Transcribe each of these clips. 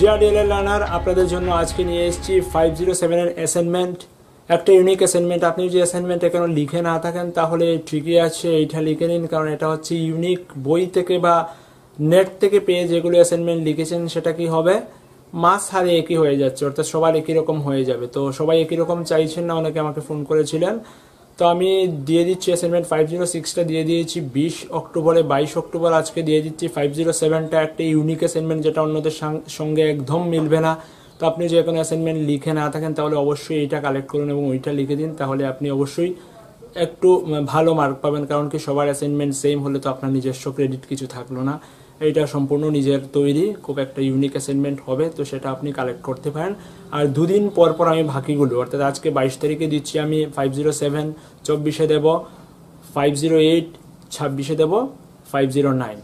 ডিআরডিএল learner আপনাদের জন্য আজকে নিয়ে এসেছি 507 এর অ্যাসাইনমেন্ট। একটা ইউনিক অ্যাসাইনমেন্ট। আপনি যদি অ্যাসাইনমেন্ট এখনো লিখে না থাকেন তাহলে ঠিকই আছে, এইটা লিখে নিন, কারণ এটা হচ্ছে ইউনিক। বই থেকে বা নেট থেকে পেয়ে যেগুলো অ্যাসাইনমেন্ট লিখেছেন সেটা কি হবে, মাস হারে একই হয়ে যাচ্ছে, অর্থাৎ সবার একই রকম হয়ে যাবে। তো সবাই একই রকম চাইছেন না, অনেকে আমাকে ফোন করেছিলেন। তো আমি দিয়ে দিচ্ছি অ্যাসাইনমেন্ট 506টা দিয়ে দিয়েছি 20 অক্টোবরে, 22 অক্টোবর আজকে দিয়ে দিচ্ছি 507টা। একটা ইউনিক অ্যাসাইনমেন্ট যেটা অন্যদের সঙ্গে একদম মিলবে না। তো আপনি যে কোনো অ্যাসাইনমেন্ট লিখে না থাকেন তাহলে অবশ্যই এইটা কালেক্ট করুন এবং ওইটা লিখে দিন, তাহলে আপনি অবশ্যই একটু ভালো মার্ক পাবেন। কারণ কি সবার অ্যাসাইনমেন্ট সেম হলে তো আপনার নিজস্ব ক্রেডিট কিছু থাকলো না। এইটা সম্পূর্ণ নিজের তৈরি খুব একটা ইউনিক অ্যাসাইনমেন্ট হবে, তো সেটা আপনি কালেক্ট করতে পারেন। আর দুদিন পর পর আমি বাকিগুলো, অর্থাৎ আজকে 22 তারিখে দিচ্ছি আমি 507, 24-এ দেব 508, 26-এ দেব 509।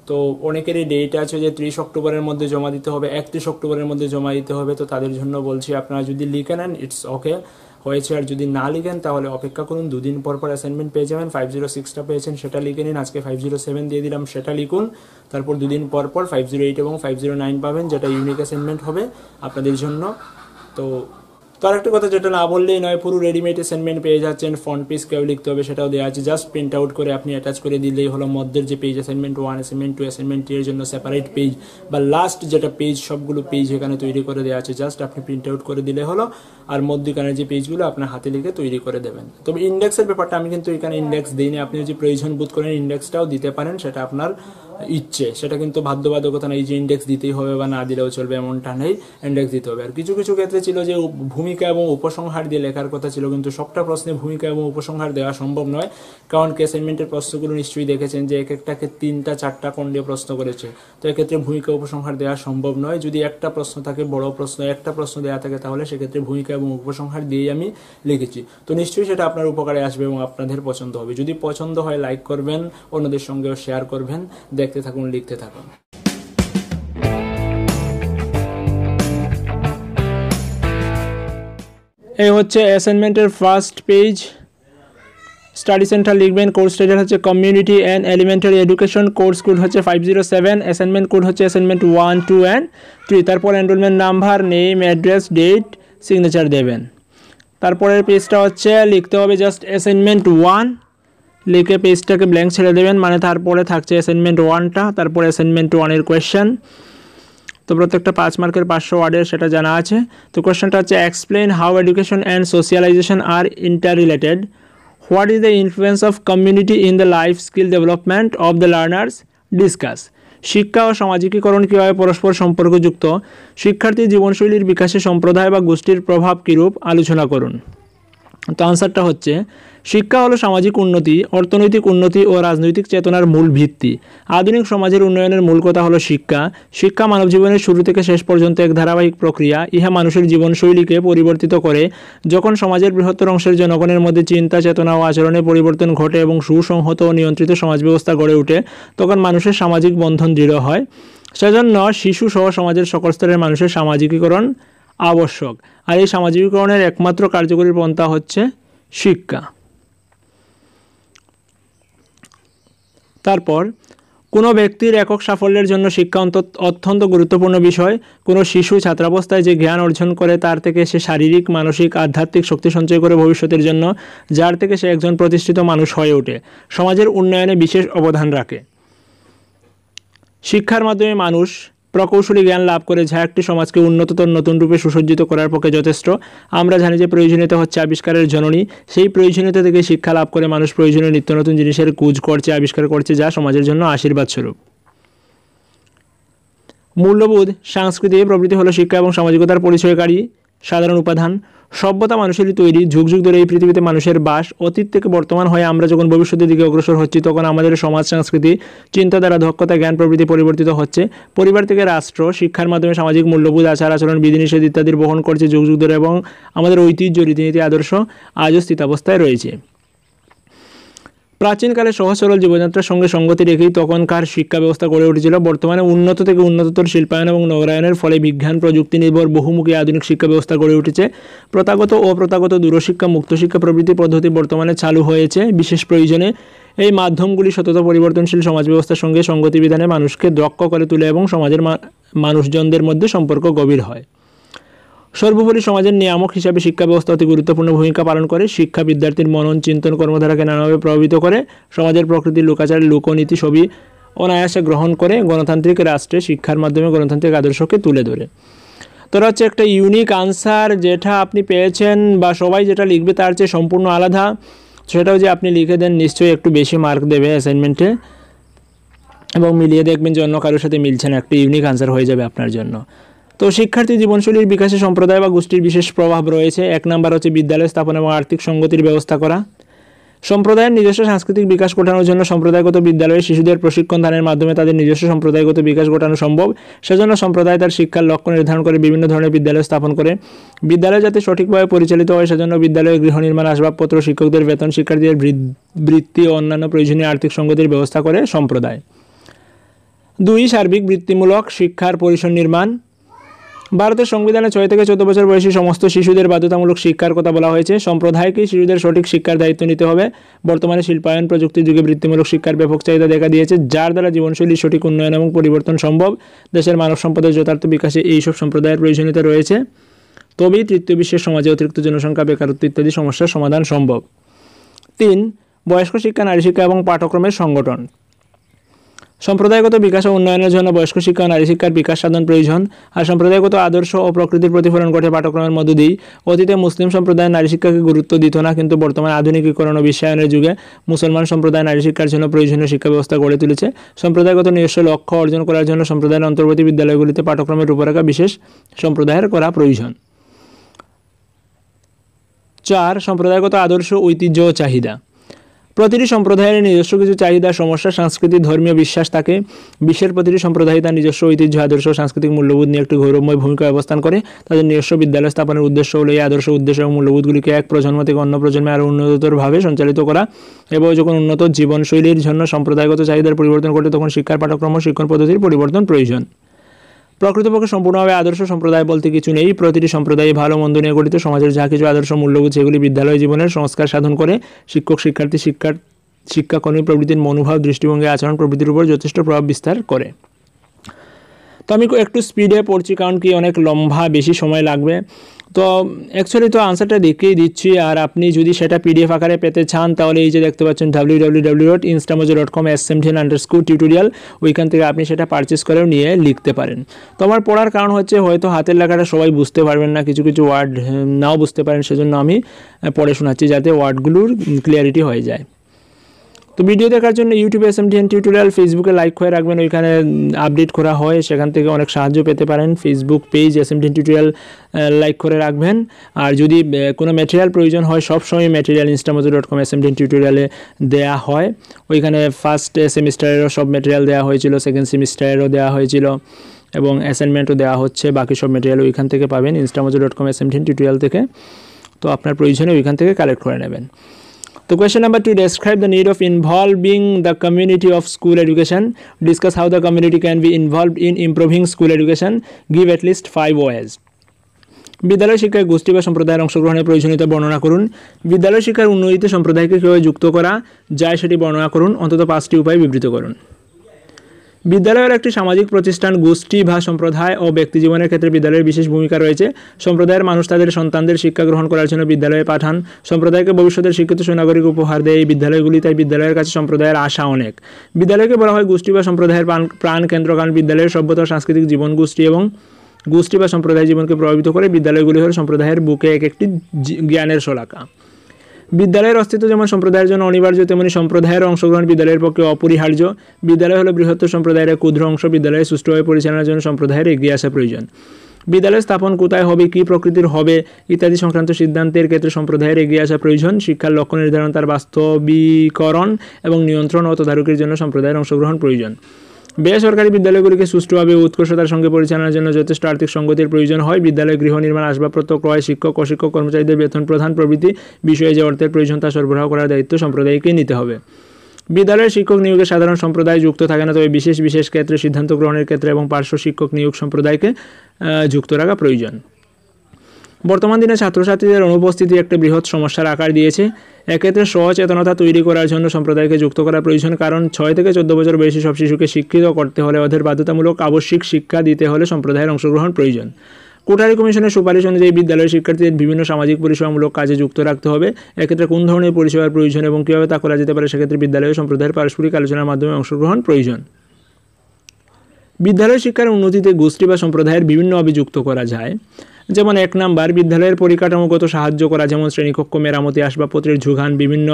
তো অনেকেরই ডেট আছে যে 30 অক্টোবরের মধ্যে জমা দিতে হবে, 31 অক্টোবরের মধ্যে জমা দিতে হবে। তো তাদের জন্য বলছি আপনারা যদি লিখে নেন ইটস ওকে হয়েছে, আর যদি না লিখেন তাহলে অপেক্ষা করুন, দুদিন পর পর অ্যাসাইনমেন্ট পেয়ে যাবেন। 506টা পেয়েছেন সেটা লিখে নিন, আজকে 507 দিয়ে দিলাম সেটা লিখুন। তারপর দুদিন পর পর 508 এবং 509 পাবেন, যেটা ইউনিক অ্যাসাইনমেন্ট হবে আপনাদের জন্য। তো আরেকটা কথা যেটা না বললেই নয়, পুরো রেডিমেড অ্যাসাইনমেন্ট পেয়ে যাচ্ছেন। ফন্ট পিস কেউ লিখতে হবে সেটাও দেওয়া আছে, জাস্ট প্রিন্ট আউট করে আপনি অ্যাটাচ করে দিলেই হলো। মধ্যের যে পেজ অ্যাসাইনমেন্ট 1, অ্যাসাইনমেন্ট 2, অ্যাসাইনমেন্ট 3 এর জন্য সেপারেট পেজ বা লাস্ট যেটা পেজ, সবগুলো পেজ এখানে তৈরি করে দেওয়া আছে, জাস্ট আপনি প্রিন্ট আউট করে দিলে হলো। আর মধ্যখানে যে পেজগুলো আপনার হাতে লিখে তৈরি করে দেবেন। তবে ইন্ডেক্সের ব্যাপারটা আমি কিন্তু এখানে ইন্ডেক্স দিইনি, আপনি যদি প্রয়োজন বোধ করেন ইন্ডেক্সটাও দিতে পারেন, সেটা আপনার ইচ্ছে, সেটা কিন্তু বাধ্যবাধকতা নেই যে ইন্ডেক্স দিতেই হবে বা না দিলেও চলবে এমনটা নেই, ইন্ডেক্স দিতে হবে। আর কিছু কিছু ক্ষেত্রে ছিল যে ভূমিকা এবং উপসংহার দিয়ে লেখার কথা ছিল, কিন্তু সবটা প্রশ্নে ভূমিকা এবং উপসংহার দেওয়া সম্ভব নয়। কারণ কি অ্যাসাইনমেন্টের প্রশ্নগুলো নিশ্চয়ই দেখেছেন যে এক একটাকে 3টা-4টা খণ্ডে প্রশ্ন করেছে, তো এক্ষেত্রে ভূমিকা উপসংহার দেওয়া সম্ভব নয়। যদি একটা প্রশ্ন থাকে, বড় প্রশ্ন একটা প্রশ্ন দেওয়া থাকে, তাহলে সেক্ষেত্রে ভূমিকা এবং উপসংহার দিয়েই আমি লিখেছি। তো নিশ্চয়ই সেটা আপনার উপকারে আসবে এবং আপনাদের পছন্দ হবে। যদি পছন্দ হয় লাইক করবেন, অন্যদের সঙ্গেও শেয়ার করবেন। দেখতে থাকুন, লিখতে থাকুন। এই হচ্ছে অ্যাসাইনমেন্টের ফার্স্ট পেজ। স্টাডি সেন্টার লিখবেন, কোর্স টাইটেল হচ্ছে community and elementary education, course code হচ্ছে 507, অ্যাসাইনমেন্ট কোড হচ্ছে অ্যাসাইনমেন্ট 1, 2 and 3। তারপর enrolment number, name, address, date, signature দেবেন। তারপরের পেজটা হচ্ছে লিখতে হবে জাস্ট অ্যাসাইনমেন্ট 1, লিখে পেজটাকে ব্ল্যাঙ্ক ছেড়ে দেবেন, মানে তারপরে থাকছে অ্যাসাইনমেন্ট 1টা, তারপর অ্যাসাইনমেন্ট 1-এর কোয়েশ্চেন। তো প্রত্যেকটা 5 মার্কের 500 ওয়ার্ডের, সেটা জানা আছে। তো কোয়েশ্চেনটা হচ্ছে explain how education and socialisation are interrelated, what is the influence of community in the life skill development of the learners, discuss. শিক্ষা ও সামাজিকীকরণ কীভাবে পরস্পর সম্পর্কযুক্ত, শিক্ষার্থীর জীবনশৈলীর বিকাশে সম্প্রদায় বা গোষ্ঠীর প্রভাব কীরূপ, আলোচনা করুন। তো আনসারটা হচ্ছে শিক্ষা হলো সামাজিক উন্নতি, অর্থনৈতিক উন্নতি ও রাজনৈতিক চেতনার মূল ভিত্তি। আধুনিক সমাজের উন্নয়নের মূল কথা হলো শিক্ষা। শিক্ষা মানব জীবনের শুরু থেকে শেষ পর্যন্ত এক ধারাবাহিক প্রক্রিয়া। ইহা মানুষের জীবনশৈলীকে পরিবর্তিত করে। যখন সমাজের বৃহত্তর অংশের জনগণের মধ্যে চিন্তা, চেতনা ও আচরণে পরিবর্তন ঘটে এবং সুসংহত ও নিয়ন্ত্রিত সমাজ ব্যবস্থা গড়ে ওঠে, তখন মানুষের সামাজিক বন্ধন দৃঢ় হয়। সেজন্য শিশু সহ সমাজের সকল স্তরের মানুষের সামাজিকীকরণ আবশ্যক। আর এই সামাজিকীকরণের একমাত্র কার্যকরী পন্থা হচ্ছে শিক্ষা। তারপর কোনো ব্যক্তির একক সাফল্যের জন্য শিক্ষা অত্যন্ত গুরুত্বপূর্ণ বিষয়। কোনো শিশু ছাত্রাবস্থায় যে জ্ঞান অর্জন করে তার থেকে সে শারীরিক, মানসিক, আধ্যাত্মিক শক্তি সঞ্চয় করে ভবিষ্যতের জন্য, যার থেকে সে একজন প্রতিষ্ঠিত মানুষ হয়ে ওঠে, সমাজের উন্নয়নে বিশেষ অবদান রাখে। শিক্ষার মাধ্যমে মানুষ প্রকৌশলী জ্ঞান লাভ করে, যা একটি সমাজকে উন্নততর নতুন রূপে সুসজ্জিত করার পক্ষে যথেষ্ট। আমরা জানি যে প্রয়োজনীয়তা হচ্ছে আবিষ্কারের জননী। সেই প্রয়োজনীয়তা থেকে শিক্ষা লাভ করে মানুষ প্রয়োজনীয় নিত্য নতুন জিনিসের খোঁজ করছে, আবিষ্কার করছে, যা সমাজের জন্য আশীর্বাদ স্বরূপ। মূল্যবোধ, সংস্কৃতি প্রভৃতি হলো শিক্ষা এবং সামাজিকতার পরিচয়কারী সাধারণ উপাদান। সভ্যতা মানুষেরই তৈরি। যুগ যুগ ধরে এই পৃথিবীতে মানুষের বাস। অতীত থেকে বর্তমান হয়ে আমরা যখন ভবিষ্যতের দিকে অগ্রসর হচ্ছি, তখন আমাদের সমাজ, সংস্কৃতি, চিন্তাধারা, দক্ষতা, জ্ঞান প্রভৃতি পরিবর্তিত হচ্ছে। পরিবার থেকে রাষ্ট্র শিক্ষার মাধ্যমে সামাজিক মূল্যবোধ, আচার আচরণ, বিধিনিষেধ ইত্যাদির বহন করছে যুগ যুগ ধরে, এবং আমাদের ঐতিহ্য, রীতিনীতি, আদর্শ আজও স্থিতাবস্থায় রয়েছে। প্রাচীনকালে সহজ সরল জীবনযাত্রার সঙ্গে সঙ্গতি রেখেই তখনকার শিক্ষা ব্যবস্থা গড়ে উঠেছিল। বর্তমানে উন্নত থেকে উন্নততর শিল্পায়ন এবং নগরায়নের ফলে বিজ্ঞান প্রযুক্তি নির্ভর বহুমুখী আধুনিক শিক্ষা ব্যবস্থা গড়ে উঠেছে। প্রথাগত ও অপ্রথাগত দূরশিক্ষা, মুক্ত শিক্ষা প্রভৃতি পদ্ধতি বর্তমানে চালু হয়েছে বিশেষ প্রয়োজনে। এই মাধ্যমগুলি সতত পরিবর্তনশীল সমাজ ব্যবস্থার সঙ্গে সঙ্গতি বিধানে মানুষকে দক্ষ করে তোলে এবং সমাজের মানুষজনদের মধ্যে সম্পর্ক গভীর হয়। সর্বোপরি সমাজের নিয়ামক হিসাবে শিক্ষা ব্যবস্থা অতি গুরুত্বপূর্ণ ভূমিকা পালন করে। শিক্ষা বিদ্যার্থীর মনন, চিন্তন, কর্মধারাকে নানাভাবে প্রভাবিত করে। সমাজের প্রকৃতি, লোকাচার, লোকনীতি সবই অনায়াসে গ্রহণ করে। গণতান্ত্রিক রাষ্ট্রে শিক্ষার মাধ্যমে গণতান্ত্রিক আদর্শকে তুলে ধরে। তোরা হচ্ছে একটা ইউনিক আনসার যেটা আপনি পেয়েছেন বা সবাই যেটা লিখবে তার চেয়ে সম্পূর্ণ আলাদা, সেটাও যে আপনি লিখে দেন নিশ্চয়ই একটু বেশি মার্ক দেবে অ্যাসাইনমেন্টে, এবং মিলিয়ে দেখবেন যে অন্য কারোর সাথে মিলছে না, একটা ইউনিক আনসার হয়ে যাবে আপনার জন্য। তো শিক্ষার্থী জীবনশৈলীর বিকাশে সম্প্রদায় বা গোষ্ঠীর বিশেষ প্রভাব রয়েছে। 1 নম্বর হচ্ছে বিদ্যালয় স্থাপন এবং আর্থিক সঙ্গতির ব্যবস্থা করা। সম্প্রদায়ের নিজস্ব সাংস্কৃতিক বিকাশ ঘটানোর জন্য সম্প্রদায়গত বিদ্যালয়ে শিশুদের প্রশিক্ষণ দানের মাধ্যমে তাদের নিজস্ব সম্প্রদায়গত বিকাশ ঘটানো সম্ভব। সেজন্য সম্প্রদায় তার শিক্ষার লক্ষ্য নির্ধারণ করে বিভিন্ন ধরনের বিদ্যালয় স্থাপন করে। বিদ্যালয় যাতে সঠিকভাবে পরিচালিত হয় সেজন্য বিদ্যালয়ে গৃহ নির্মাণ, আসবাবপত্র, শিক্ষকদের বেতন, শিক্ষার্থীদের বৃত্তি ও অন্যান্য প্রয়োজনীয় আর্থিক সঙ্গতির ব্যবস্থা করে সম্প্রদায়। 2 সার্বিক বৃত্তিমূলক শিক্ষার পরিসর নির্মাণ। ভারতের সংবিধানে 6 থেকে 14 বছর বয়সী সমস্ত শিশুদের বাধ্যতামূলক শিক্ষার কথা বলা হয়েছে। সম্প্রদায়কে শিশুদের সঠিক শিক্ষার দায়িত্ব নিতে হবে। বর্তমানে শিল্পায়ন প্রযুক্তির যুগে বৃত্তিমূলক শিক্ষার ব্যাপক চাহিদা দেখা দিয়েছে, যার দ্বারা জীবনশৈলীর সঠিক উন্নয়ন এবং পরিবর্তন সম্ভব। দেশের মানব সম্পদের যথার্থ বিকাশে এইসব সম্প্রদায়ের প্রয়োজনীয়তা রয়েছে, তবেই তৃতীয় বিশ্বের সমাজে অতিরিক্ত জনসংখ্যা, বেকারত্ব ইত্যাদি সমস্যার সমাধান সম্ভব। 3 বয়স্ক শিক্ষা, নারী শিক্ষা এবং পাঠ্যক্রমের সংগঠন। সম্প্রদায়গত বিকাশ ও উন্নয়নের জন্য বয়স্ক শিক্ষা ও নারী শিক্ষার বিকাশ সাধন প্রয়োজন। আর সম্প্রদায়গত আদর্শ ও প্রকৃতির প্রতিফলন ঘটে পাঠ্যক্রমের মধ্য দিয়েই। অতীতে মুসলিম সম্প্রদায় নারী শিক্ষাকে গুরুত্ব দিত না, কিন্তু বর্তমানে আধুনিকীকরণ ও বিশ্বায়নের যুগে মুসলমান সম্প্রদায় নারী শিক্ষার জন্য প্রয়োজনীয় শিক্ষা ব্যবস্থা গড়ে তুলেছে। সম্প্রদায়গত নিজস্ব লক্ষ্য অর্জন করার জন্য সম্প্রদায়ের অন্তর্বর্তী বিদ্যালয়গুলিতে পাঠ্যক্রমের রূপরেখা বিশেষ সম্প্রদায়ের করা প্রয়োজন। 4 সম্প্রদায়গত আদর্শ, ঐতিহ্য ও চাহিদা। প্রতিটি সম্প্রদায়ের নিজস্ব কিছু চাহিদা, সমস্যা, সাংস্কৃতিক, ধর্মীয় বিশ্বাস থাকে। বিশ্বের প্রতিটি সম্প্রদায় তার নিজস্ব ঐতিহ্য, আদর্শ, সাংস্কৃতিক মূল্যবোধ নিয়ে একটি গৌরবময় ভূমিকা অবস্থান করে। তাদের নিজস্ব বিদ্যালয় স্থাপনের উদ্দেশ্য হলো এই আদর্শ, উদ্দেশ্য এবং মূল্যবোধগুলিকে এক প্রজন্ম থেকে অন্য প্রজন্মে আরও উন্নততরভাবে সঞ্চালিত করা। এবং যখন উন্নত জীবনশৈলীর জন্য সম্প্রদায়গত চাহিদার পরিবর্তন ঘটে তখন শিক্ষার পাঠ্যক্রম ও শিক্ষণ পদ্ধতির পরিবর্তন প্রয়োজন। প্রকৃতপক্ষে সম্পূর্ণভাবে আদর্শ সম্প্রদায় বলতে কিছু নেই। প্রতিটি সম্প্রদায় ভালো মন্দ নিয়ে গঠিত। সমাজের যা কিছু আদর্শ মূল্যবোধ সেগুলি বিদ্যালয় জীবনের সংস্কার সাধন করে। শিক্ষক, শিক্ষার্থী, শিক্ষাকর্মী প্রভৃতির মনোভাব, দৃষ্টিভঙ্গি, আচরণ প্রভৃতির উপর যথেষ্ট প্রভাব বিস্তার করে। তো আমি একটু স্পিডে পড়ছি কারণ কি অনেক লম্বা, বেশি সময় লাগবে। তো অ্যাকচুয়ালি তো আনসারটা দেখিয়ে দিচ্ছি, আর আপনি যদি সেটা পিডিএফ আকারে পেতে চান তাহলে এই যে দেখতে পাচ্ছেন www.instamojo.com/smdn_tutorial, ওইখান থেকে আপনি সেটা পারচেস করেও নিয়ে লিখতে পারেন। তো আমার পড়ার কারণ হচ্ছে হয়তো হাতের লেখাটা সবাই বুঝতে পারবেন না, কিছু কিছু ওয়ার্ড নাও বুঝতে পারেন, সেজন্য আমি পড়ে শোনাচ্ছি যাতে ওয়ার্ডগুলোর ক্লিয়ারিটি হয়ে যায়। তো ভিডিও দেখার জন্য ইউটিউবে SMDN টিউটোরিয়াল, ফেসবুকে লাইক করে রাখবেন, ওইখানে আপডেট করা হয়, সেখান থেকে অনেক সাহায্য পেতে পারেন। Facebook page SMDN tutorial like করে রাখবেন। আর যদি কোনো ম্যাটেরিয়াল প্রয়োজন হয়, সবসময় ম্যাটেরিয়াল instamojo.com/smdn টিউটোরিয়ালে দেওয়া হয়। ওইখানে ফার্স্ট সেমিস্টারেরও সব ম্যাটেরিয়াল দেওয়া হয়েছিল, সেকেন্ড সেমিস্টারেরও দেওয়া হয়েছিল, এবং অ্যাসাইনমেন্টও দেওয়া হচ্ছে। বাকি সব ম্যাটেরিয়াল ওইখান থেকে পাবেন instamojo.com/smdn টিউটোরিয়াল থেকে। তো আপনার প্রয়োজনে ওইখান থেকে কালেক্ট করে নেবেন। So question number 2, describe the need of involving the community of school education. Discuss how the community can be involved in improving school education. Give at least 5 ways. বিদ্যালয় শিক্ষায় গোষ্ঠী বা সম্প্রদায়ের অংশগ্রহণের প্রয়োজনীয়তা বর্ণনা করুন। বিদ্যালয় শিক্ষার উন্নতিতে সম্প্রদায়কে কীভাবে যুক্ত করা যায় সেটি বর্ণনা করুন। অন্তত 5টি উপায় বিবৃত করুন। বিদ্যালয়ের একটি সামাজিক প্রতিষ্ঠান, গোষ্ঠী বা সম্প্রদায় ও ব্যক্তি জীবনের ক্ষেত্রে বিদ্যালয়ের বিশেষ ভূমিকা রয়েছে। সম্প্রদায়ের মানুষ তাদের সন্তানদের শিক্ষা গ্রহণ করার জন্য বিদ্যালয়ে পাঠান। সম্প্রদায়কে ভবিষ্যতের শিক্ষিত সুনাগরিক উপহার দেয় এই বিদ্যালয়গুলি, তাই বিদ্যালয়ের কাছে সম্প্রদায়ের আশা অনেক। বিদ্যালয়কে বলা হয় গোষ্ঠী বা সম্প্রদায়ের প্রাণ কেন্দ্র, কারণ বিদ্যালয়ের সভ্যতা, সাংস্কৃতিক জীবন গোষ্ঠী বা সম্প্রদায় জীবনকে প্রভাবিত করে। বিদ্যালয়গুলি হল সম্প্রদায়ের বুকে এক একটি জ্ঞানের শলাকা। বিদ্যালয়ের অস্তিত্ব যেমন সম্প্রদায়ের জন্য অনিবার্য, তেমনি সম্প্রদায়ের অংশগ্রহণ বিদ্যালয়ের পক্ষে অপরিহার্য। বিদ্যালয় হলো বৃহত্তর সম্প্রদায়ের এক ক্ষুদ্র অংশ। বিদ্যালয়ে সুষ্ঠুভাবে পরিচালনার জন্য সম্প্রদায়ের এগিয়ে আসা প্রয়োজন। বিদ্যালয় স্থাপন কোথায় হবে, কী প্রকৃতির হবে ইত্যাদি সংক্রান্ত সিদ্ধান্তের ক্ষেত্রে সম্প্রদায়ের এগিয়ে আসা প্রয়োজন। শিক্ষার লক্ষ্য নির্ধারণ, তার বাস্তবিকরণ এবং নিয়ন্ত্রণ ও তদারকির জন্য সম্প্রদায়ের অংশগ্রহণ প্রয়োজন। বেসরকারি বিদ্যালয়গুলিকে সুষ্ঠুভাবে উৎকর্ষতার সঙ্গে পরিচালনার জন্য যথেষ্ট আর্থিক সঙ্গতির প্রয়োজন হয়। বিদ্যালয় গৃহ নির্মাণ, আসবাবপত্র ক্রয়, শিক্ষক, অশিক্ষক কর্মচারীদের বেতন প্রদান প্রভৃতি বিষয়ে যে অর্থের প্রয়োজন তা সরবরাহ করার দায়িত্ব সম্প্রদায়কেই নিতে হবে। বিদ্যালয়ের শিক্ষক নিয়োগে সাধারণ সম্প্রদায় যুক্ত থাকে না, তবে বিশেষ বিশেষ ক্ষেত্রে, সিদ্ধান্ত গ্রহণের ক্ষেত্রে এবং পার্শ্ব শিক্ষক নিয়োগ সম্প্রদায়কে যুক্ত রাখা প্রয়োজন। বর্তমান দিনে ছাত্রছাত্রীদের অনুপস্থিতি একটা বৃহৎ সমস্যার আকার দিয়েছে। এক্ষেত্রে সচেতনতা তৈরি করার জন্য সম্প্রদায়কে যুক্ত করা প্রয়োজন, কারণ 6 থেকে 14 বছর বয়সী সব শিশুকে শিক্ষিত করতে হলে ওদের বাধ্যতামূলক আবশ্যিক শিক্ষা দিতে হলে সম্প্রদায়ের অংশগ্রহণ প্রয়োজন। কোটারি কমিশনের সুপারিশ অনুযায়ী বিদ্যালয়ের শিক্ষার্থীদের বিভিন্ন সামাজিক পরিষেবামূলক কাজে যুক্ত রাখতে হবে। এক্ষেত্রে কোন ধরনের পরিষেবার প্রয়োজন এবং কীভাবে তা করা যেতে পারে সেক্ষেত্রে বিদ্যালয় ও সম্প্রদায়ের পারস্পরিক আলোচনার মাধ্যমে অংশগ্রহণ প্রয়োজন। বিদ্যালয় শিক্ষার উন্নতিতে গোষ্ঠী বা সম্প্রদায়ের বিভিন্নভাবে যুক্ত করা যায়। যেমন 1 নাম্বার, বিদ্যালয়ের পরিকাঠামোগত সাহায্য করা, যেমন শ্রেণীকক্ষ মেরামতি, আসবাবপত্রের যোগান, বিভিন্ন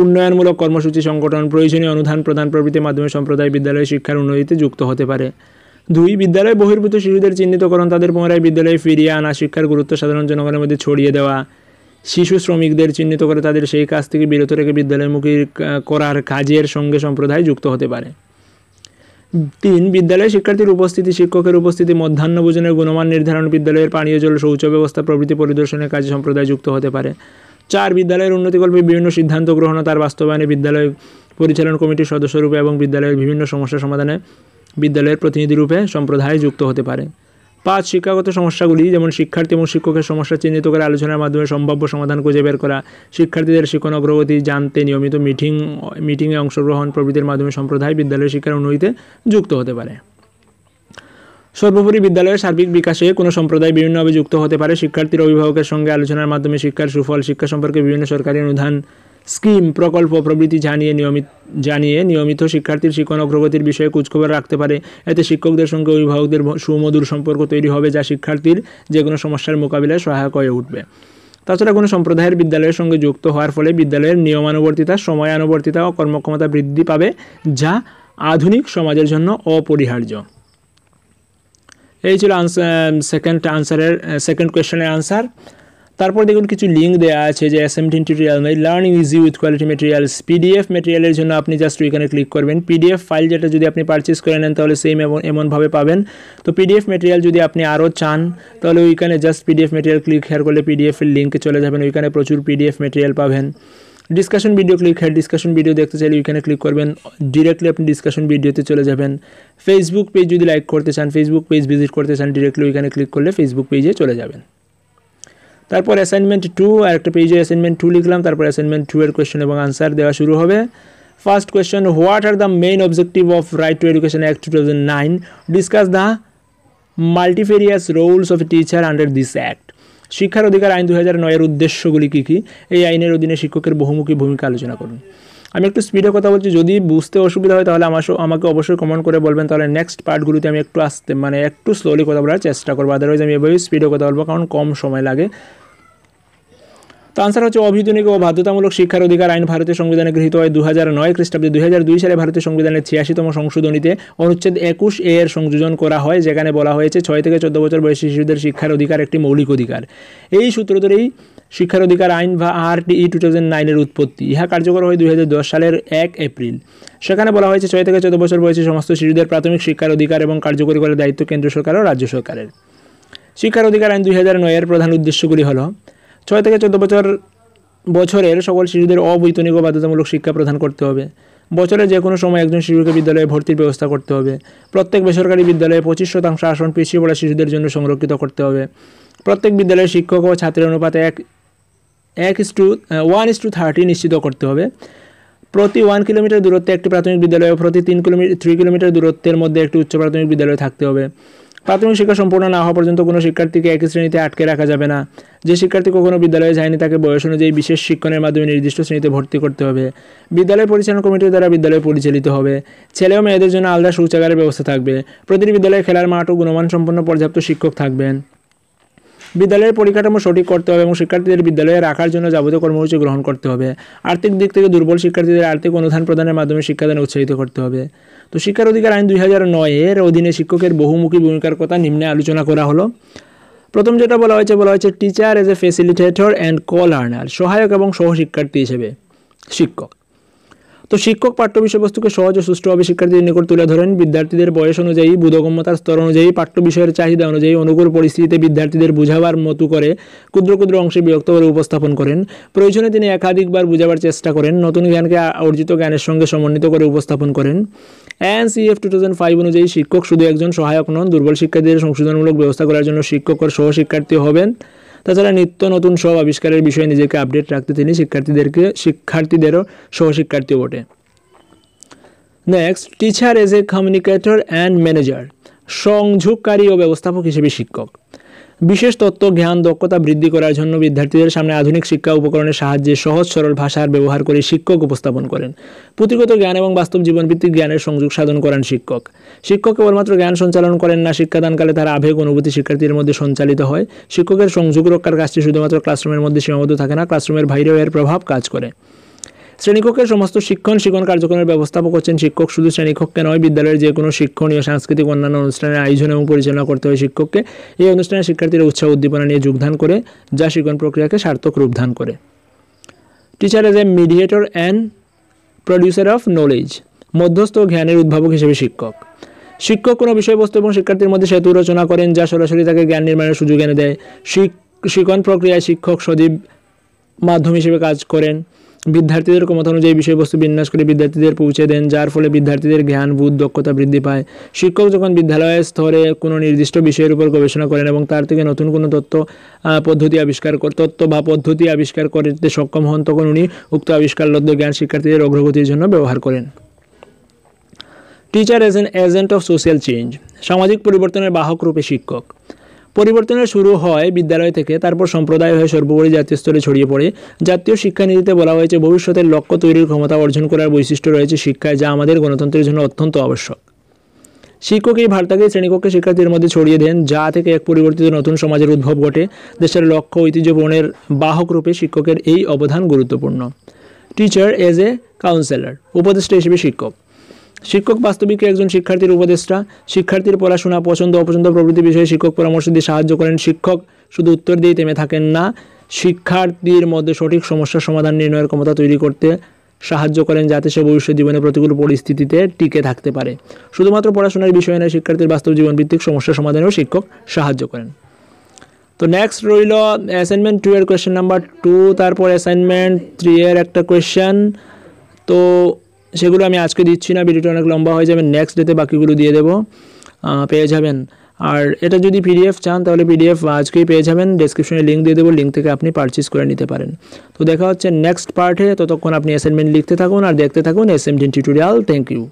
উন্নয়নমূলক কর্মসূচি সংগঠন, প্রয়োজনীয় অনুদান প্রদান প্রভৃতির মাধ্যমে সম্প্রদায় বিদ্যালয় শিক্ষার উন্নতিতে যুক্ত হতে পারে। 2, বিদ্যালয় বহির্ভূত শিশুদের চিহ্নিতকরণ, তাদের পুনরায় বিদ্যালয়ে ফিরিয়ে আনা, শিক্ষার গুরুত্ব সাধারণ জনগণের মধ্যে ছড়িয়ে দেওয়া, শিশু শ্রমিকদের চিহ্নিত করে তাদের সেই কাজ থেকে বিরত রেখে বিদ্যালয়মুখী করার কাজের সঙ্গে সম্প্রদায় যুক্ত হতে পারে। 3, বিদ্যালয়ে শিক্ষার্থীর উপস্থিতি, শিক্ষকের উপস্থিতি, মধ্যাহ্নভোজনের গুণমান নির্ধারণ, বিদ্যালয়ের পানীয় জল, শৌচ ব্যবস্থা প্রভৃতি পরিদর্শনের কাজে সম্প্রদায় যুক্ত হতে পারে। 4, বিদ্যালয়ের উন্নতিকল্পে বিভিন্ন সিদ্ধান্ত গ্রহণ ও তার বাস্তবায়নে বিদ্যালয় পরিচালন কমিটির সদস্যরূপে এবং বিদ্যালয়ের বিভিন্ন সমস্যা সমাধানে বিদ্যালয়ের প্রতিনিধিরূপে সম্প্রদায় যুক্ত হতে পারে। 5, শিক্ষাগত সমস্যাগুলি, যেমন শিক্ষার্থী এবং শিক্ষকের সমস্যা চিহ্নিত করে আলোচনার মাধ্যমে সম্ভাব্য সমাধান খুঁজে বের করা, শিক্ষার্থীদের শিক্ষণ অগ্রগতি জানতে নিয়মিত মিটিংয়ে অংশগ্রহণ প্রভৃতির মাধ্যমে সম্প্রদায় বিদ্যালয়ের শিক্ষার উন্নতিতে যুক্ত হতে পারে। সর্বোপরি বিদ্যালয়ের সার্বিক বিকাশে কোনো সম্প্রদায় বিভিন্নভাবে যুক্ত হতে পারে। শিক্ষার্থীর অভিভাবকের সঙ্গে আলোচনার মাধ্যমে শিক্ষার সুফল, শিক্ষা সম্পর্কে বিভিন্ন সরকারি অনুদান, স্কিম, প্রকল্প প্রভৃতি জানিয়ে নিয়মিত শিক্ষার্থীর শিক্ষণ অগ্রগতির বিষয়ে খোঁজখবর রাখতে পারে। এতে শিক্ষকদের সঙ্গে অভিভাবকদের সুমধুর সম্পর্ক তৈরি হবে, যা শিক্ষার্থীর যে কোনো সমস্যার মোকাবিলায় সহায়ক হয়ে উঠবে। তাছাড়া কোনো সম্প্রদায়ের বিদ্যালয়ের সঙ্গে যুক্ত হওয়ার ফলে বিদ্যালয়ের নিয়মানুবর্তিতা, সময়ানুবর্তিতা ও কর্মক্ষমতা বৃদ্ধি পাবে, যা আধুনিক সমাজের জন্য অপরিহার্য। এই ছিল সেকেন্ড কোয়েশ্চেনের আনসার। তারপর দেখুন কিছু লিঙ্ক দেওয়া আছে যে SMDN tutorial learning easy with quality materials, PDF মেটেরিয়ালের জন্য আপনি জাস্ট ওইখানে ক্লিক করবেন। PDF ফাইল যেটা যদি আপনি পারচেস করে নেন তাহলে সেম এমনভাবে পাবেন। তো PDF মেটেরিয়াল যদি আপনি আরও চান তাহলে ওইখানে just PDF material click here করলে PDF এর লিঙ্কে চলে যাবেন, ওইখানে প্রচুর PDF মেটেরিয়াল পাবেন। Discussion video click here, discussion video দেখতে চাইলে ওইখানে ক্লিক করবেন, ডিরেক্টলি আপনি ডিসকাশন ভিডিওতে চলে যাবেন। ফেসবুক পেজ যদি লাইক করতে চান, ফেসবুক পেজ ভিজিট করতে চান, ডিরেক্টলি ওইখানে ক্লিক করলে ফেসবুক পেজে চলে যাবেন। তারপর অ্যাসাইনমেন্ট 2, আর একটা পেজে অ্যাসাইনমেন্ট 2 লিখলাম। তারপর অ্যাসাইনমেন্ট 2 এর কোয়েশ্চেন এবং আনসার দেওয়া শুরু হবে। First question, what are the main objective of right to education act 2009? Discuss the multifarious roles of a teacher under this act. শিক্ষার অধিকার আইন 2009 এর উদ্দেশ্যগুলি কী কী? এই আইনের অধীনে শিক্ষকের বহুমুখী ভূমিকা আলোচনা করুন। আমি একটু স্পিডে কথা বলছি, যদি বুঝতে অসুবিধা হয় তাহলে আমাকে অবশ্যই কমেন্ট করে বলবেন, তাহলে নেক্সট পার্টগুলিতে আমি একটু স্লোলি কথা বলার চেষ্টা করবো। আদারওয়াইজ আমি এভাবেই স্পিডে কথা বলবো, কারণ কম সময় লাগে। তো আনসার হচ্ছে, অবৈতনিক ও বাধ্যতামূলক শিক্ষার অধিকার আইন ভারতীয় সংবিধানে গৃহীত হয় 2009 খ্রিস্টাব্দে। 2002 সালে ভারতীয় সংবিধানের 86তম সংশোধনীতে অনুচ্ছেদ 21A এর সংযোজন করা হয়, যেখানে বলা হয়েছে 6 থেকে 14 বছর বয়সী শিশুদের শিক্ষার অধিকার একটি মৌলিক অধিকার। এই সূত্র ধরেই শিক্ষার অধিকার আইন বা RTE 2009 এর উৎপত্তি। ইহা কার্যকর হয় 2010 সালের 1 এপ্রিল। সেখানে বলা হয়েছে 6 থেকে 14 বছর বয়সী সমস্ত শিশুদের প্রাথমিক শিক্ষার অধিকার এবং কার্যকরী করার দায়িত্ব কেন্দ্র সরকার ও রাজ্য সরকারের। শিক্ষার অধিকার আইন 2009 এর প্রধান উদ্দেশ্যগুলি হল 6 থেকে 14 বছরের সকল শিশুদের অবৈতনিক ও বাধ্যতামূলক শিক্ষা প্রদান করতে হবে। বছরে যে কোনো সময় একজন শিশুকে বিদ্যালয়ে ভর্তির ব্যবস্থা করতে হবে। প্রত্যেক বেসরকারি বিদ্যালয়ে 25% আসন পিছিয়ে পড়া শিশুদের জন্য সংরক্ষিত করতে হবে। প্রত্যেক বিদ্যালয়ে শিক্ষক ও ছাত্রের অনুপাতে 1:30 নিশ্চিত করতে হবে। প্রতি 1 কিলোমিটার দূরত্বে একটি প্রাথমিক বিদ্যালয় ও প্রতি 3 কিলোমিটার দূরত্বের মধ্যে একটি উচ্চ প্রাথমিক বিদ্যালয় থাকতে হবে। প্রাথমিক শিক্ষা সম্পূর্ণ না হওয়া পর্যন্ত কোনো শিক্ষার্থীকে একই শ্রেণীতে আটকে রাখা যাবে না। যে শিক্ষার্থী কখনো বিদ্যালয়ে যায়নি তাকে বয়স অনুযায়ী বিশেষ শিক্ষণের মাধ্যমে নির্দিষ্ট শ্রেণীতে ভর্তি করতে হবে। বিদ্যালয় পরিচালনা কমিটির দ্বারা বিদ্যালয় পরিচালিত হবে। ছেলে ও মেয়েদের জন্য আলাদা শৌচাগারের ব্যবস্থা থাকবে। প্রতিটি বিদ্যালয়ে খেলার মাঠ ও গুণমানসম্পন্ন পর্যাপ্ত শিক্ষক থাকবেন। বিদ্যালয়ের পরিকাঠামো সঠিক করতে হবে এবং শিক্ষার্থীদের বিদ্যালয়ে রাখার জন্য যাবতীয় কর্মসূচি গ্রহণ করতে হবে। আর্থিক দিক থেকে দুর্বল শিক্ষার্থীদের আর্থিক অনুদান প্রদানের মাধ্যমে শিক্ষাদানে উৎসাহিত করতে হবে। তো শিক্ষার অধিকার আইন 2009 এর অধীনে শিক্ষকের বহুমুখী ভূমিকার কথা নিম্নে আলোচনা করা হলো। প্রথম যেটা বলা হয়েছে teacher as a facilitator and co learner, সহায়ক এবং সহশিক্ষার্থী হিসেবে শিক্ষক। তো শিক্ষক পাঠ্য বিষয়বস্তুকে সহজ ও সুষ্ঠুভাবে শিক্ষার্থীদের নিকট তুলে ধরেন। বিদ্যার্থীদের বয়স অনুযায়ী, বোধগম্যতার স্তর অনুযায়ী, পাঠ্য বিষয়ের চাহিদা অনুযায়ী অনুকূল পরিস্থিতিতে বিদ্যার্থীদের বুঝাবার মতো করে ক্ষুদ্র ক্ষুদ্র অংশে বিভক্ত করে উপস্থাপন করেন। প্রয়োজনে তিনি একাধিকবার বুঝাবার চেষ্টা করেন। নতুন জ্ঞানকে অর্জিত জ্ঞানের সঙ্গে সমন্বিত করে উপস্থাপন করেন। NCF 2005 অনুযায়ী শিক্ষক শুধু একজন সহায়ক নন, দুর্বল শিক্ষার্থীদের সংশোধনমূলক ব্যবস্থা করার জন্য শিক্ষক ও সহশিক্ষার্থী হবেন। তাছাড়া নিত্য নতুন সব আবিষ্কারের বিষয়ে নিজেকে আপডেট রাখতে তিনি শিক্ষার্থীদেরও সহশিক্ষার্থী বটে। Next, teacher as a communicator and manager, সংযোগকারী ও ব্যবস্থাপক হিসেবে শিক্ষক বিশেষ তত্ত্ব জ্ঞান দক্ষতা বৃদ্ধি করার জন্য বিদ্যার্থীদের সামনে আধুনিক শিক্ষা উপকরণের সাহায্যে সহজ সরল ভাষার ব্যবহার করে শিক্ষক উপস্থাপন করেন। পুঁথিগত জ্ঞান এবং বাস্তব জীবনভিত্তিক জ্ঞানের সংযোগ সাধন করেন শিক্ষক। শিক্ষক কেবলমাত্র জ্ঞান সঞ্চালন করেন না, শিক্ষাদানকালে তার আবেগ অনুভূতি শিক্ষার্থীদের মধ্যে সঞ্চালিত হয়। শিক্ষকের সংযোগ রক্ষার কাজটি শুধুমাত্র ক্লাসরুমের মধ্যে সীমাবদ্ধ থাকে না, ক্লাসরুমের বাইরেও এর প্রভাব কাজ করে। শ্রেণীকক্ষের সমস্ত শিক্ষণ কার্যক্রমের ব্যবস্থাপক হচ্ছেন শিক্ষক। শুধু শ্রেণীকক্ষে নয়, বিদ্যালয়ের যে কোনো শিক্ষণীয় সাংস্কৃতিক অন্যান্য অনুষ্ঠানের আয়োজন এবং পরিচালনা করতে হয় শিক্ষককে। এই অনুষ্ঠানে শিক্ষার্থীরা উৎসাহ উদ্দীপনা নিয়ে যোগদান করে, যা শিক্ষণ প্রক্রিয়াকে সার্থক রূপদান করে। Teacher as a mediator and producer of knowledge, মধ্যস্থ জ্ঞানের উদ্ভাবক হিসেবে শিক্ষক। শিক্ষক কোনো বিষয়বস্তু এবং শিক্ষার্থীর মধ্যে সেতু রচনা করেন, যা সরাসরি তাকে জ্ঞান নির্মাণের সুযোগ এনে দেয়। শিক্ষণ প্রক্রিয়ায় শিক্ষক সজীব মাধ্যম হিসেবে কাজ করেন। বিদ্যার্থীদের ক্ষমতা অনুযায়ী বিষয়বস্তু বিন্যাস করে বিদ্যার্থীদের পৌঁছে দেন, যার ফলে বিদ্যার্থীদের জ্ঞান বোধ দক্ষতা বৃদ্ধি পায়। শিক্ষক যখন বিদ্যালয়ের স্তরে কোনো নির্দিষ্ট বিষয়ের উপর গবেষণা করেন এবং তার থেকে নতুন কোনো তথ্য বা পদ্ধতি আবিষ্কার করতে সক্ষম হন, তখন উনি উক্ত আবিষ্কারলব্ধ জ্ঞান শিক্ষার্থীদের অগ্রগতির জন্য ব্যবহার করেন। Teacher age N agent of social change, সামাজিক পরিবর্তনের বাহক রূপে শিক্ষক। পরিবর্তনের শুরু হয় বিদ্যালয় থেকে, তারপর সম্প্রদায় হয়ে সর্বোপরি জাতীয় স্তরে ছড়িয়ে পড়ে। জাতীয় শিক্ষানীতিতে বলা হয়েছে ভবিষ্যতের লক্ষ্য তৈরির ক্ষমতা অর্জন করার বৈশিষ্ট্য রয়েছে শিক্ষায়, যা আমাদের গণতন্ত্রের জন্য অত্যন্ত আবশ্যক। শিক্ষক এই বার্তাকে শ্রেণীকক্ষে শিক্ষার্থীদের মধ্যে ছড়িয়ে দেন, যা থেকে এক পরিবর্তিত নতুন সমাজের উদ্ভব ঘটে। দেশের লক্ষ্য ঐতিহ্য পূরণের বাহক রূপে শিক্ষকের এই অবদান গুরুত্বপূর্ণ। টিচার এজ এ কাউন্সেলর, উপদেষ্টা হিসেবে শিক্ষক। শিক্ষক বাস্তবিক একজন শিক্ষার্থীর উপদেষ্টা। শিক্ষার্থীর পড়াশোনা পছন্দ অপছন্দ প্রভৃতি বিষয়ে শিক্ষক পরামর্শ দিয়ে সাহায্য করেন। শিক্ষক শুধু উত্তর দিয়ে থেমে থাকেন না, শিক্ষার্থীর মধ্যে সঠিক সমস্যার সমাধান নির্ণয়ের ক্ষমতা তৈরি করতে সাহায্য করেন, যাতে সে ভবিষ্যৎ জীবনে প্রতিকূল পরিস্থিতিতে টিকে থাকতে পারে। শুধুমাত্র পড়াশোনার বিষয় নয়, শিক্ষার্থীর বাস্তব জীবনভিত্তিক সমস্যা সমাধানেও শিক্ষক সাহায্য করেন। তো নেক্সট রইল অ্যাসাইনমেন্ট 2 এর কোয়েশ্চেন নাম্বার 2, তারপর অ্যাসাইনমেন্ট 3 এর একটা কোয়েশ্চেন। তো সেগুলো আমি আজকে দিচ্ছি না, ভিডিওটা অনেক লম্বা হয়ে যাবে, নেক্সট ডেতে বাকিগুলো দিয়ে দেবো, পেয়ে যাবেন। আর এটা যদি পিডিএফ চান তাহলে পিডিএফ আজকেই পেয়ে যাবেন, ডেসক্রিপশনে লিঙ্ক দিয়ে দেবো, লিঙ্ক থেকে আপনি পারচেজ করে নিতে পারেন। তো দেখা হচ্ছে নেক্সট পার্টে, ততক্ষণ আপনি অ্যাসাইনমেন্ট লিখতে থাকুন আর দেখতে থাকুন SMDN টিউটোরিয়াল। Thank you.